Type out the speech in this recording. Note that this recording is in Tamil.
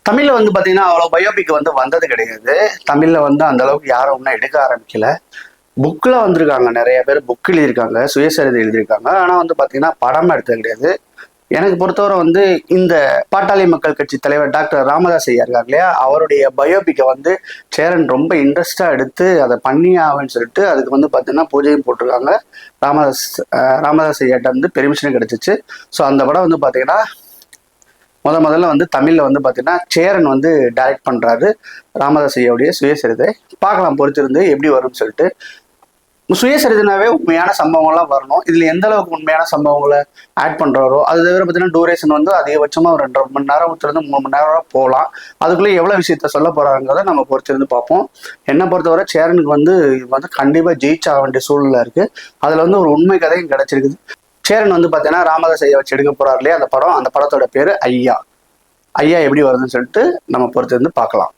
தமிழ்ல வந்து பாத்தீங்கன்னா அவ்வளவு பயோபிக் வந்து வந்தது கிடையாது. தமிழ்ல வந்து அந்த அளவுக்கு யாரும் இன்னும் எடுக்க ஆரம்பிக்கல. புக்ல வந்திருக்காங்க, நிறைய பேர் புக் எழுதியிருக்காங்க, சுயசரிதை எழுதியிருக்காங்க. ஆனா வந்து பாத்தீங்கன்னா படம் எடுத்தது கிடையாது. எனக்கு பொறுத்தவரை வந்து இந்த பாட்டாளி மக்கள் கட்சி தலைவர் டாக்டர் ராமதாஸ் ஐயா இருக்கார் இல்லையா, அவருடைய பயோபிக்கை வந்து சேரன் ரொம்ப இன்ட்ரெஸ்டா எடுத்து அதை பண்ணி ஆகுன்னு சொல்லிட்டு அதுக்கு வந்து பாத்தீங்கன்னா பூஜையும் போட்டிருக்காங்க. ராமதாஸ் ராமதாஸ் ஐயாட்ட வந்து பெர்மிஷன் கிடைச்சிச்சு. ஸோ அந்த படம் வந்து பாத்தீங்கன்னா முதல்ல வந்து தமிழ்ல வந்து பாத்தீங்கன்னா சேரன் வந்து டைரக்ட் பண்றாரு ராமதாஸ் ஐயாவுடைய சுயசரிதை. பார்க்கலாம் பொறுத்திருந்து எப்படி வரும்னு சொல்லிட்டு. சுயசரிதனாவே உண்மையான சம்பவங்கள்லாம் வரணும். இதுல எந்த அளவுக்கு உண்மையான சம்பவங்களை ஆட் பண்றாரோ அது தவிர பார்த்தீங்கன்னா டூரேஷன் வந்து அதிகபட்சமா ஒரு 2.5 மணி நேரத்திலிருந்து 3 மணி நேரம் போகலாம். அதுக்குள்ள எவ்வளவு விஷயத்த சொல்ல போறாங்கிறத நம்ம பொறுத்திருந்து பார்ப்போம். என்னை பொறுத்தவரை சேரனுக்கு வந்து இது வந்து கண்டிப்பா ஜெயிச்சாக வேண்டிய சூழ்நிலை இருக்கு. அதுல வந்து ஒரு உண்மை கதையும் கிடைச்சிருக்குது. சேரன் வந்து பாத்தீங்கன்னா ராமதாஸ் ஐயா வச்சு எடுக்க போறாரு இல்லையா அந்த படம், அந்த படத்தோட பேரு ஐயா. ஐயா எப்படி வருதுன்னு சொல்லிட்டு நம்ம பொறுத்திருந்து பார்க்கலாம்.